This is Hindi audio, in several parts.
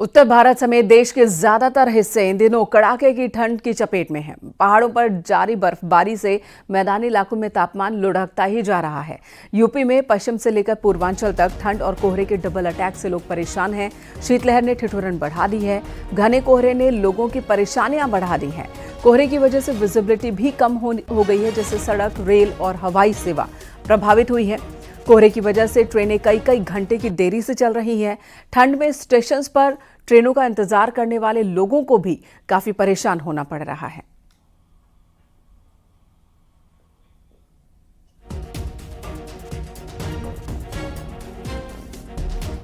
उत्तर भारत समेत देश के ज्यादातर हिस्से इन दिनों कड़ाके की ठंड की चपेट में हैं। पहाड़ों पर जारी बर्फबारी से मैदानी इलाकों में तापमान लुढ़कता ही जा रहा है। यूपी में पश्चिम से लेकर पूर्वांचल तक ठंड और कोहरे के डबल अटैक से लोग परेशान हैं। शीतलहर ने ठिठुरन बढ़ा दी है। घने कोहरे ने लोगों की परेशानियां बढ़ा दी हैं। कोहरे की वजह से विजिबिलिटी भी कम हो गई है, जिससे सड़क, रेल और हवाई सेवा प्रभावित हुई है। कोहरे की वजह से ट्रेनें कई घंटे की देरी से चल रही हैं। ठंड में स्टेशंस पर ट्रेनों का इंतजार करने वाले लोगों को भी काफी परेशान होना पड़ रहा है।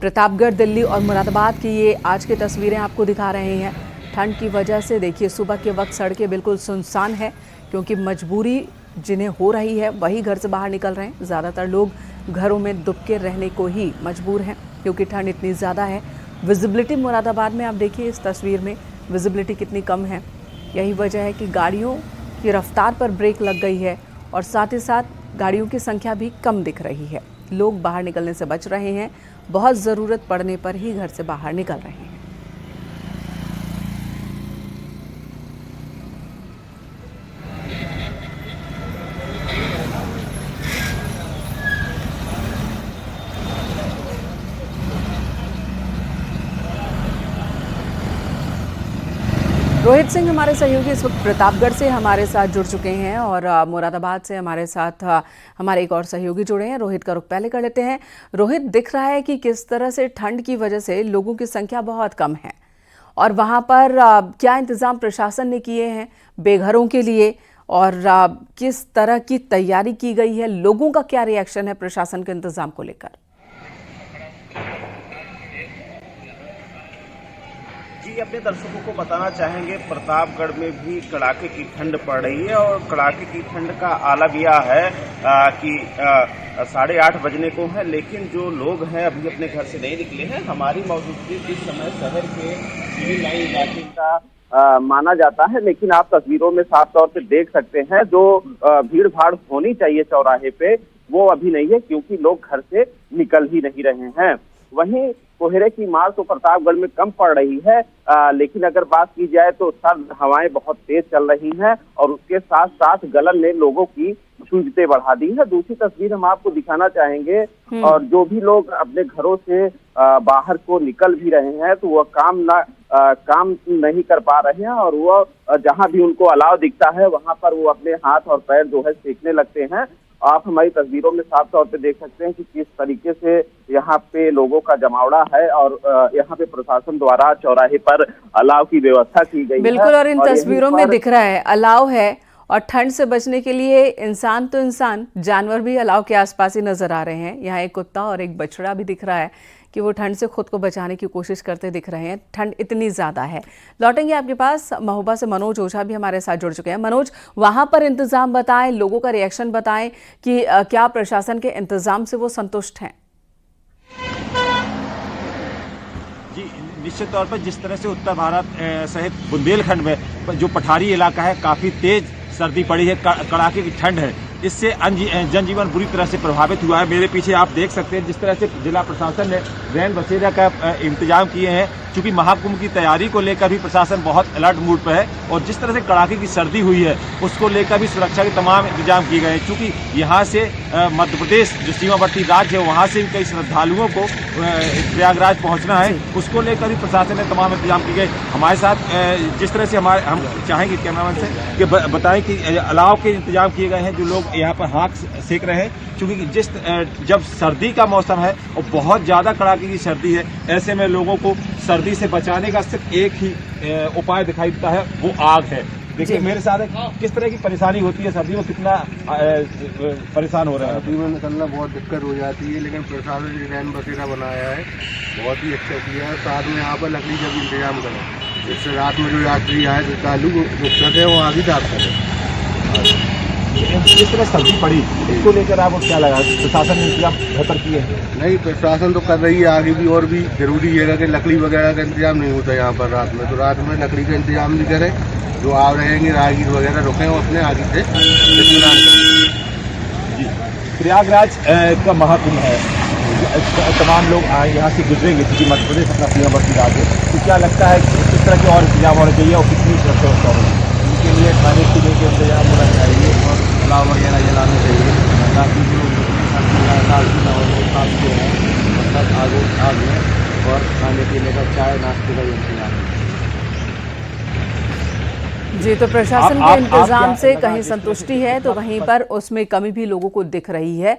प्रतापगढ़, दिल्ली और मुरादाबाद की ये आज की तस्वीरें आपको दिखा रहे हैं। ठंड की वजह से देखिए सुबह के वक्त सड़कें बिल्कुल सुनसान है, क्योंकि मजबूरी जिन्हें हो रही है वही घर से बाहर निकल रहे हैं। ज़्यादातर लोग घरों में दुबके रहने को ही मजबूर हैं, क्योंकि ठंड इतनी ज़्यादा है। विजिबिलिटी मुरादाबाद में आप देखिए इस तस्वीर में विजिबिलिटी कितनी कम है। यही वजह है कि गाड़ियों की रफ्तार पर ब्रेक लग गई है और साथ ही साथ गाड़ियों की संख्या भी कम दिख रही है। लोग बाहर निकलने से बच रहे हैं, बहुत ज़रूरत पड़ने पर ही घर से बाहर निकल रहे हैं। रोहित सिंह हमारे सहयोगी इस वक्त प्रतापगढ़ से हमारे साथ जुड़ चुके हैं और मुरादाबाद से हमारे साथ हमारे एक और सहयोगी जुड़े हैं। रोहित का रुख पहले कर लेते हैं। रोहित, दिख रहा है कि किस तरह से ठंड की वजह से लोगों की संख्या बहुत कम है और वहां पर क्या इंतजाम प्रशासन ने किए हैं बेघरों के लिए और किस तरह की तैयारी की गई है? लोगों का क्या रिएक्शन है प्रशासन के इंतजाम को लेकर? जी, अपने दर्शकों को बताना चाहेंगे प्रतापगढ़ में भी कड़ाके की ठंड पड़ रही है और कड़ाके की ठंड का आलम यह है कि 8:30 बजने को है, लेकिन जो लोग हैं अभी अपने घर से नहीं निकले हैं। हमारी मौजूदगी इस समय शहर के सिविल लाइन इलाके का माना जाता है, लेकिन आप तस्वीरों में साफ तौर पे देख सकते हैं जो भीड़ भाड़ होनी चाहिए चौराहे पे वो अभी नहीं है, क्योंकि लोग घर से निकल ही नहीं रहे हैं। वहीं कोहरे की मार तो प्रतापगढ़ में कम पड़ रही है, लेकिन अगर बात की जाए तो सर्द हवाएं बहुत तेज चल रही हैं और उसके साथ साथ गलन ने लोगों की सूझते बढ़ा दी है। दूसरी तस्वीर हम आपको दिखाना चाहेंगे और जो भी लोग अपने घरों से बाहर को निकल भी रहे हैं तो वह काम नहीं कर पा रहे हैं और वह जहां भी उनको अलाव दिखता है वहां पर वो अपने हाथ और पैर जो है सेकने लगते हैं। आप हमारी तस्वीरों में साफ तौर पे देख सकते हैं कि किस तरीके से यहाँ पे लोगों का जमावड़ा है और यहाँ पे प्रशासन द्वारा चौराहे पर अलाव की व्यवस्था की गई है। बिल्कुल, और इन तस्वीरों में दिख रहा है अलाव है और ठंड से बचने के लिए इंसान तो इंसान, जानवर भी अलाव के आसपास ही नजर आ रहे हैं। यहाँ एक कुत्ता और एक बछड़ा भी दिख रहा है कि वो ठंड से खुद को बचाने की कोशिश करते दिख रहे हैं। ठंड इतनी ज़्यादा है। लौटेंगे आपके पास। महोबा से मनोज ओझा भी हमारे साथ जुड़ चुके हैं। मनोज, वहाँ पर इंतज़ाम बताएं, लोगों का रिएक्शन बताएं कि क्या प्रशासन के इंतज़ाम से वो संतुष्ट हैं? जी, निश्चित तौर पर जिस तरह से उत्तर भारत सहित बुंदेलखंड में जो पठारी इलाका है काफ़ी तेज सर्दी पड़ी है, कड़ाके की ठंड है, इससे जनजीवन बुरी तरह से प्रभावित हुआ है। मेरे पीछे आप देख सकते हैं जिस तरह से जिला प्रशासन ने रैन बसेरा का इंतजाम किए हैं। चूंकि महाकुंभ की तैयारी को लेकर भी प्रशासन बहुत अलर्ट मूड पर है और जिस तरह से कड़ाके की सर्दी हुई है उसको लेकर भी सुरक्षा के तमाम इंतजाम किए गए हैं। चूंकि यहाँ से मध्य प्रदेश जो सीमावर्ती राज्य है वहाँ से भी कई श्रद्धालुओं को प्रयागराज पहुँचना है, उसको लेकर भी प्रशासन ने तमाम इंतजाम किए गए। हमारे साथ जिस तरह से हम चाहेंगे कैमरामैन से कि बताएं कि अलाव के इंतजाम किए गए हैं, जो लोग यहाँ पर हाँक सेक रहे हैं। क्योंकि जब सर्दी का मौसम है और बहुत ज़्यादा कड़ाके की सर्दी है, ऐसे में लोगों को सर्दी से बचाने का सिर्फ एक ही उपाय दिखाई देता है, वो आग है। देखिए मेरे साथ किस तरह की परेशानी होती है, सर्दी में कितना परेशान हो रहे हैं। सर्दी में निकलना बहुत दिक्कत हो जाती है, लेकिन प्रशासन ने रैन बसेरा बनाया है, बहुत ही अच्छा किया है। साथ में यहाँ पर लकड़ी का भी इंतजाम करें, जिससे रात में जो यात्री आए जो चालू रुक है वो आगे जा सके। जिस तरह सर्दी पड़ी इसको लेकर आपको क्या लगा? प्रशासन ने इंतजाम बेहतर किए हैं? नहीं, प्रशासन तो कर रही है, आगे भी और भी जरूरी है कि लकड़ी वगैरह का इंतजाम नहीं होता यहाँ पर रात में, तो रात में लकड़ी का इंतजाम भी करें। जो आ रहेंगे राहगीर वगैरह रुके वो अपने आगे से इत्मीनान करें। जी, प्रयागराज का महाकुंभ है, तमाम लोग यहाँ से गुजरेंगे क्योंकि मध्य प्रदेश अपना सीमावर्ती राज्य है। तो क्या लगता है किस तरह के और इंतजाम होने चाहिए और कितनी सुरक्षा व्यवस्था होगी? इनके लिए खाने पीने के इंतजाम होना चाहिए और अलाव वगैरह जलाना चाहिए ताकि जो लगातार ना हो खास के हैं मतलब आग में और खाने पीने का चाय नाश्ते का इंतजाम है। जी, तो प्रशासन के आप इंतजाम क्या से लगा कहीं जिस तरह संतुष्टि से है तो वहीं पर उसमें कमी भी लोगों को दिख रही है।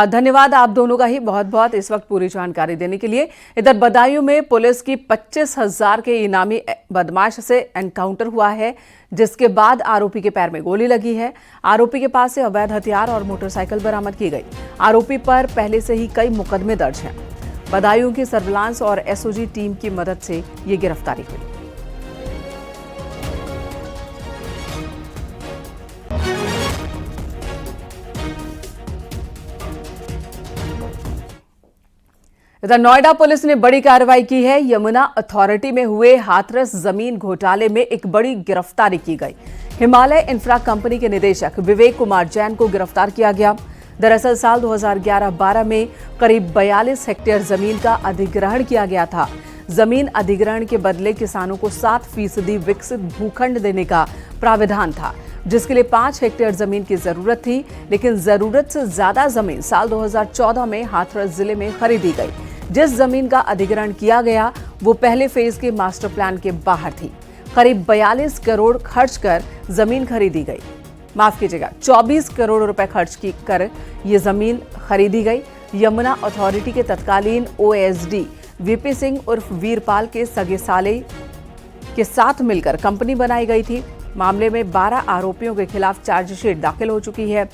धन्यवाद आप दोनों का ही बहुत बहुत इस वक्त पूरी जानकारी देने के लिए। इधर बदायूं में पुलिस की 25,000 के इनामी बदमाश से एनकाउंटर हुआ है, जिसके बाद आरोपी के पैर में गोली लगी है। आरोपी के पास से अवैध हथियार और मोटरसाइकिल बरामद की गई। आरोपी पर पहले से ही कई मुकदमे दर्ज हैं। बदायूं की सर्विलांस और एसओजी टीम की मदद से ये गिरफ्तारी हुई। इधर नोएडा पुलिस ने बड़ी कार्रवाई की है। यमुना अथॉरिटी में हुए हाथरस जमीन घोटाले में एक बड़ी गिरफ्तारी की गई। हिमालय इंफ्रा कंपनी के निदेशक विवेक कुमार जैन को गिरफ्तार किया गया। दरअसल साल 2011-12 में करीब 42 हेक्टेयर जमीन का अधिग्रहण किया गया था। जमीन अधिग्रहण के बदले किसानों को 7% विकसित भूखंड देने का प्राविधान था, जिसके लिए 5 हेक्टेयर जमीन की जरूरत थी। लेकिन जरूरत से ज्यादा जमीन साल 2014 में हाथरस जिले में खरीदी गई। जिस जमीन का अधिग्रहण किया गया वो पहले फेज के मास्टर प्लान के बाहर थी। करीब 42 करोड़ खर्च कर जमीन खरीदी गई। माफ कीजिएगा, 24 करोड़ रुपए खर्च कर ये जमीन खरीदी गई। यमुना अथॉरिटी के तत्कालीन ओएसडी वीपी सिंह उर्फ वीरपाल के सगे साले के साथ मिलकर कंपनी बनाई गई थी। मामले में 12 आरोपियों के खिलाफ चार्जशीट दाखिल हो चुकी है।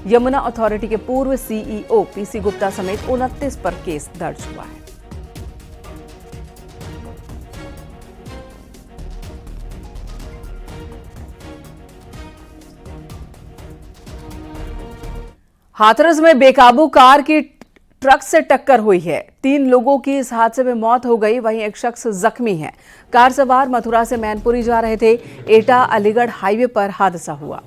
यमुना अथॉरिटी के पूर्व सीईओ पीसी गुप्ता समेत 29 पर केस दर्ज हुआ है। हाथरस में बेकाबू कार की ट्रक से टक्कर हुई है। 3 लोगों की इस हादसे में मौत हो गई, वहीं एक शख्स जख्मी है। कार सवार मथुरा से मैनपुरी जा रहे थे। एटा अलीगढ़ हाईवे पर हादसा हुआ।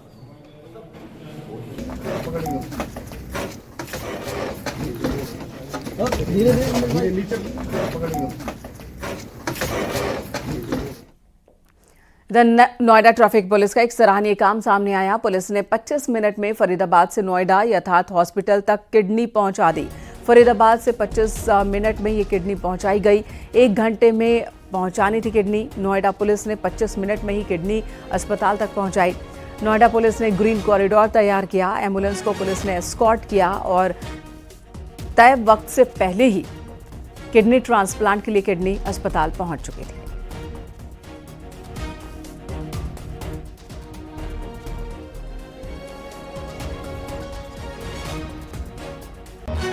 इधर नोएडा ट्रैफिक पुलिस का एक सराहनीय काम सामने आया। पुलिस ने 25 मिनट में फरीदाबाद से नोएडा यथार्थ हॉस्पिटल तक किडनी पहुंचा दी। फरीदाबाद से 25 मिनट में ये किडनी पहुंचाई गई। 1 घंटे में पहुंचानी थी किडनी। नोएडा पुलिस ने 25 मिनट में ही किडनी अस्पताल तक पहुंचाई। नोएडा पुलिस ने ग्रीन कॉरिडोर तैयार किया। एम्बुलेंस को पुलिस ने एस्कॉर्ट किया और तय वक्त से पहले ही किडनी ट्रांसप्लांट के लिए किडनी अस्पताल पहुंच चुकी थी।